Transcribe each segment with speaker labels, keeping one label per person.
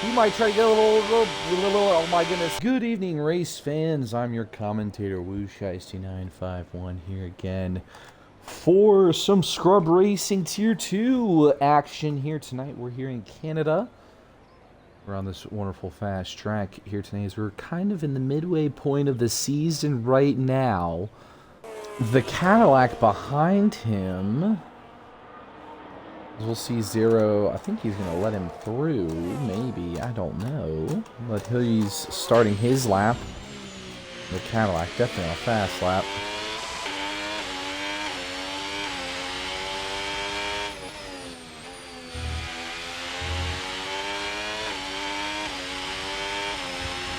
Speaker 1: He might try to get a little, oh my goodness. Good evening, race fans. I'm your commentator, WooShiesty951 here again for some Scrub Racing Tier 2 action here tonight. We're here in Canada. We're on this wonderful fast track here tonight as we're kind of in the midway point of the season right now. The Cadillac behind him, we'll see Zero. I think he's going to let him through, maybe. I don't know. But he's starting his lap. The Cadillac, definitely on a fast lap.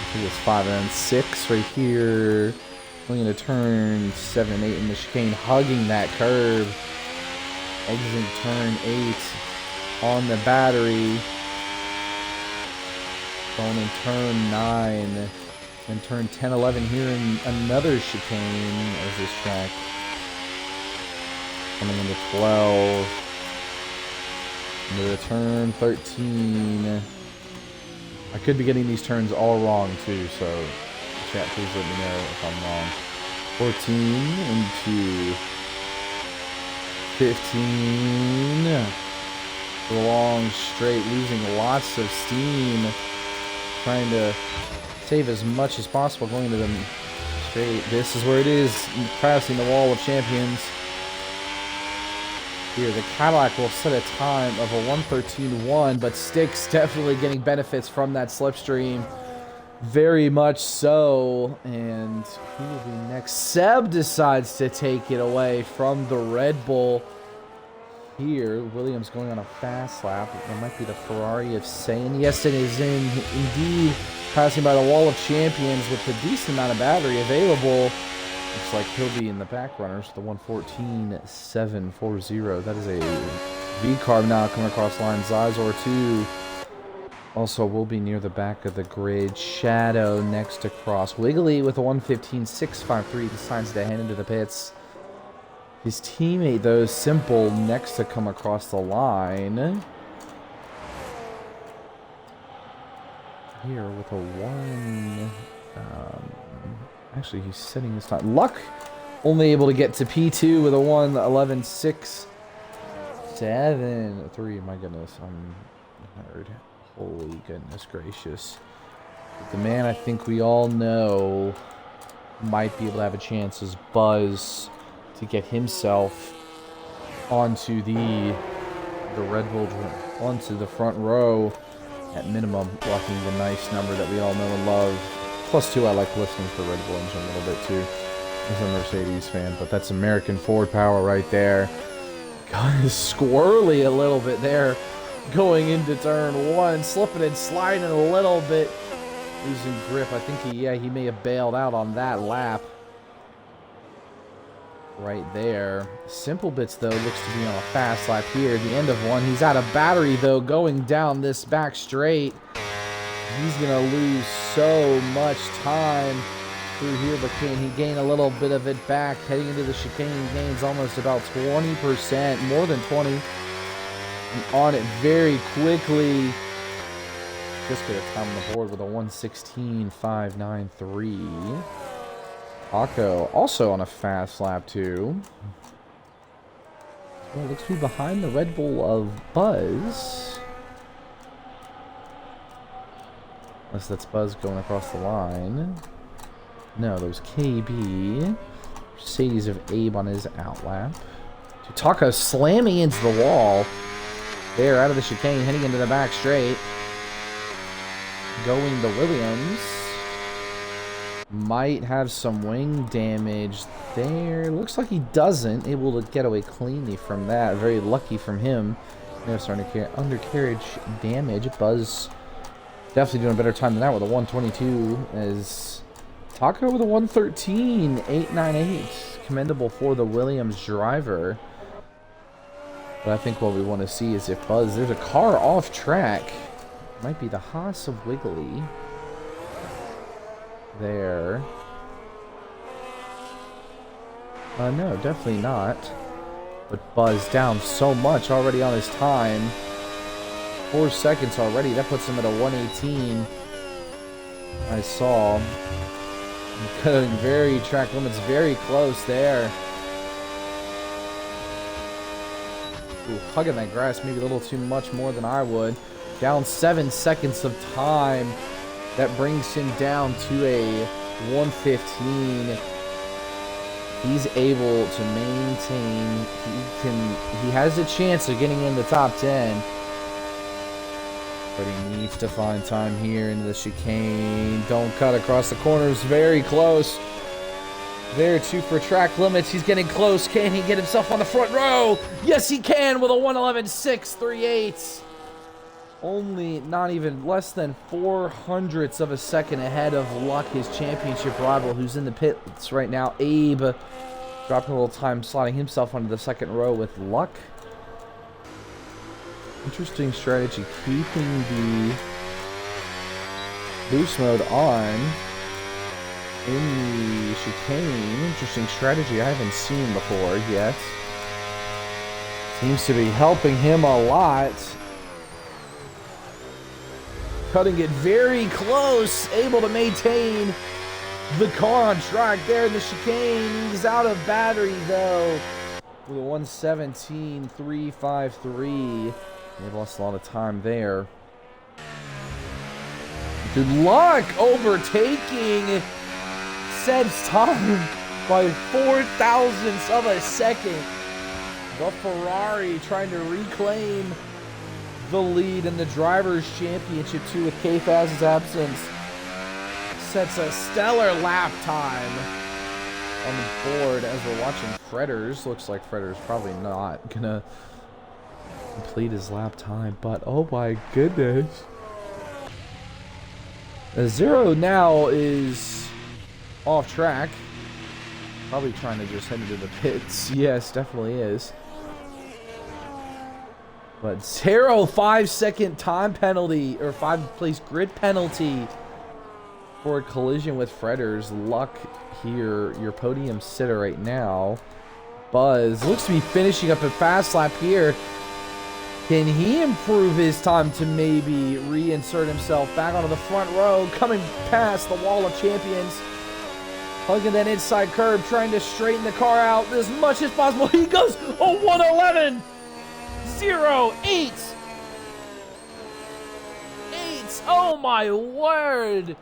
Speaker 1: I think it's 5 and 6 right here. Going into turn 7 and 8 in the chicane, hugging that curve. Exit turn 8 on the battery. Going in turn 9 and turn 10, 11 here in another chicane of this track. Coming into 12. Into the turn 13. I could be getting these turns all wrong too, so chat, please let me know if I'm wrong. 14 into 15. Long straight, losing lots of steam. Trying to save as much as possible going into the straight. This is where it is, passing the wall of champions. Here, the Cadillac will set a time of a 1:13.1, but Styx definitely getting benefits from that slipstream. Very much so. And who will be next? Seb decides to take it away from the Red Bull. Here, Williams going on a fast lap. It might be the Ferrari of saying. Yes, it is indeed passing by the wall of champions with a decent amount of battery available. Looks like he'll be in the back runners, the 1:14.740. That is a V-carb now coming across line. Zizor 2 also will be near the back of the grid. Shadow next to cross. Wiggly with a 1:15.653 decides to head into the pits. His teammate, though, Simple, next to come across the line. Here with a 1... actually, he's setting his time. Luck only able to get to P2 with a 1:11.673. My goodness, I'm hurt. Holy goodness gracious. But the man I think we all know might be able to have a chance is Buzz to get himself onto the Red Bull, onto the front row at minimum, blocking the nice number that we all know and love. +2, I like listening for Red Bull Engine a little bit too, as a Mercedes fan, but that's American Ford power right there. Kind of squirrely a little bit there, going into turn 1, slipping and sliding a little bit, losing grip. I think he may have bailed out on that lap. Right there. Simple Bits, though, looks to be on a fast lap here. The end of one. He's out of battery, though, going down this back straight. He's going to lose so much time through here, but can he gain a little bit of it back? Heading into the chicane, gains almost about 20%, more than 20. And on it very quickly. Just get a time on the board with a 1:16.593. Taco also on a fast lap too. Well, looks to be behind the Red Bull of Buzz. Unless that's Buzz going across the line. No, that was KB. Mercedes of Abe on his outlap. Taco slamming into the wall. There, out of the chicane, heading into the back straight. Going to Williams. Might have some wing damage there. Looks like he doesn't. Able to get away cleanly from that. Very lucky from him. No undercarriage damage. Buzz definitely doing a better time than that with a 1:22. As Taco with a 1:13.898. Commendable for the Williams driver. But I think what we want to see is if Buzz... There's a car off track. Might be the Haas of Wiggly. There. No, definitely not. But Buzz down so much already on his time. 4 seconds already. That puts him at a 118. I saw. Cutting very track limits, very close there. Ooh, hugging that grass maybe a little too much more than I would. Down 7 seconds of time. That brings him down to a 115. He's able to maintain. He has a chance of getting in the top 10. But he needs to find time here into the chicane. Don't cut across the corners. Very close. There too for track limits. He's getting close. Can he get himself on the front row? Yes, he can with a 1:11.638. Only not even less than 0.04 of a second ahead of Luck, his championship rival, who's in the pits right now. Abe dropping a little time, slotting himself onto the second row with Luck. Interesting strategy, keeping the boost mode on in the chicane. Interesting strategy I haven't seen before yet. Seems to be helping him a lot. Cutting it very close, able to maintain the car on track there in the chicane. He's out of battery though with a 1:17.353. They've lost a lot of time there. Good luck overtaking Seb's time by 0.04 of a second. The Ferrari trying to reclaim the lead in the Drivers' Championship too with K-Faz's absence. Sets a stellar lap time on the board as we're watching Fredders. Looks like Fredders probably not gonna complete his lap time, but oh my goodness. Zero now is off track. Probably trying to just head into the pits. Yes, definitely is. But Zero 5-second time penalty, or 5-place grid penalty for a collision with Fredders. Luck here, your podium sitter right now. Buzz looks to be finishing up a fast lap here. Can he improve his time to maybe reinsert himself back onto the front row, coming past the wall of champions? Hugging that inside curb, trying to straighten the car out as much as possible. He goes a 1:11.08. Oh my word.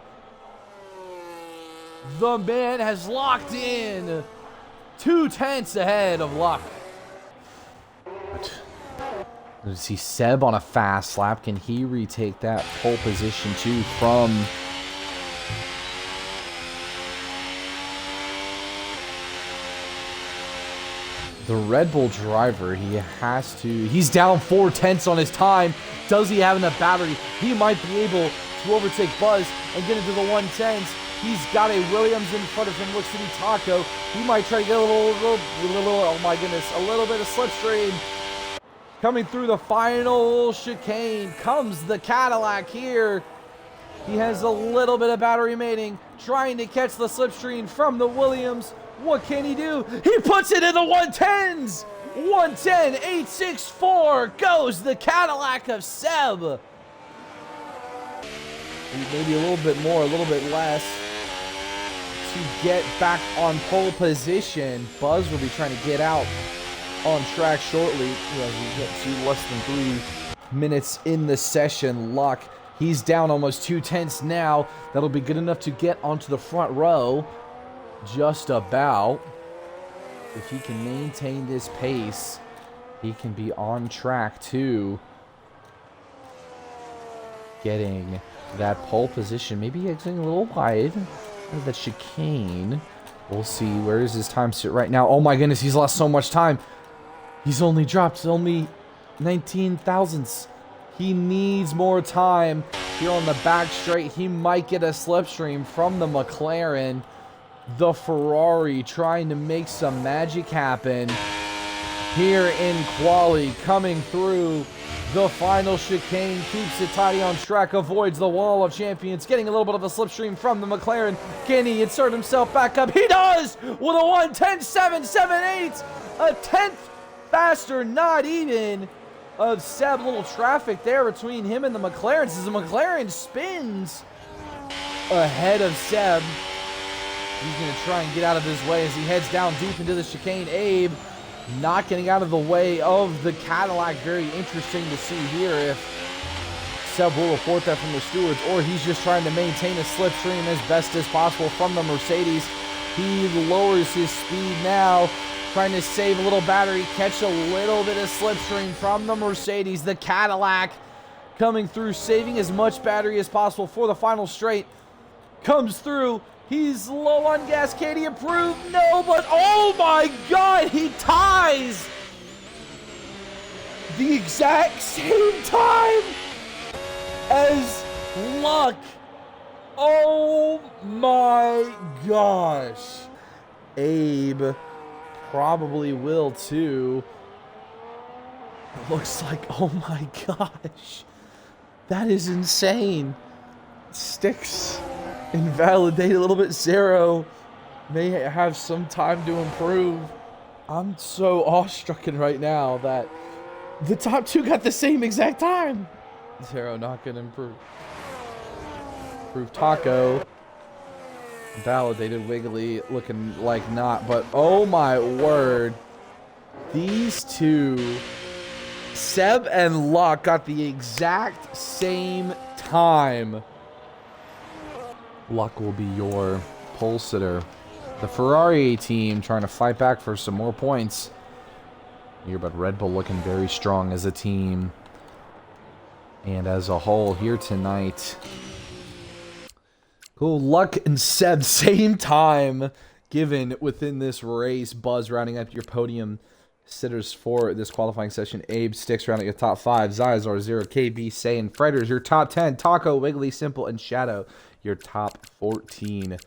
Speaker 1: The man has locked in 0.2 ahead of Luck. Let's see Seb on a fast lap. Can he retake that pole position too from the Red Bull driver? He has to. He's down 0.4 on his time. Does he have enough battery? He might be able to overtake Buzz and get into the 110s. He's got a Williams in front of him. Looks to be Taco. He might try to get a little, oh my goodness, a little bit of slipstream. Coming through the final chicane comes the Cadillac here. He has a little bit of battery remaining, trying to catch the slipstream from the Williams. What can he do? He puts it in the 110s. 110.864 goes the Cadillac of Seb. Maybe a little bit more, a little bit less to get back on pole position. Buzz will be trying to get out on track shortly. As we get to less than 3 minutes in the session. Luck, he's down almost 0.2 now. That'll be good enough to get onto the front row. Just about. If he can maintain this pace, he can be on track to getting that pole position. Maybe exiting a little wide of the chicane. We'll see. Where does his time sit right now? Oh my goodness, he's lost so much time. He's only dropped 19 thousandths. He needs more time here on the back straight. He might get a slipstream from the McLaren. The Ferrari trying to make some magic happen here in quali. Coming through the final chicane, keeps it tidy on track, avoids the wall of champions, getting a little bit of a slipstream from the McLaren. Can he insert himself back up? He does with a 1:10.778, a 10th faster, not even. of Seb. A little traffic there between him and the McLaren as the McLaren spins ahead of Seb. He's going to try and get out of his way as he heads down deep into the chicane. Abe not getting out of the way of the Cadillac. Very interesting to see here if Seb will report that from the stewards, or he's just trying to maintain a slipstream as best as possible from the Mercedes. He lowers his speed now, trying to save a little battery, catch a little bit of slipstream from the Mercedes. The Cadillac coming through, saving as much battery as possible for the final straight. Comes through. He's low on gas. Can he improve? No, but oh my God, he ties the exact same time as Luck. Oh my gosh. Abe probably will too. It looks like, oh my gosh. That is insane. Sticks invalidated a little bit. Zero may have some time to improve. I'm so awestruck right now that the top two got the same exact time. Zero not gonna improve. Taco. Validated. Wiggly looking like not, but oh my word. These two, Seb and Luck, got the exact same time. Luck will be your pole sitter. The Ferrari team trying to fight back for some more points here, but Red Bull looking very strong as a team and as a whole here tonight. Cool. Luck and Seb, same time given within this race. Buzz rounding up your podium sitters for this qualifying session. Abe Sticks rounding your top 5. Zyzar 0, KB, Say, and Fredders your top 10. Taco, Wiggly, Simple, and Shadow your top 14.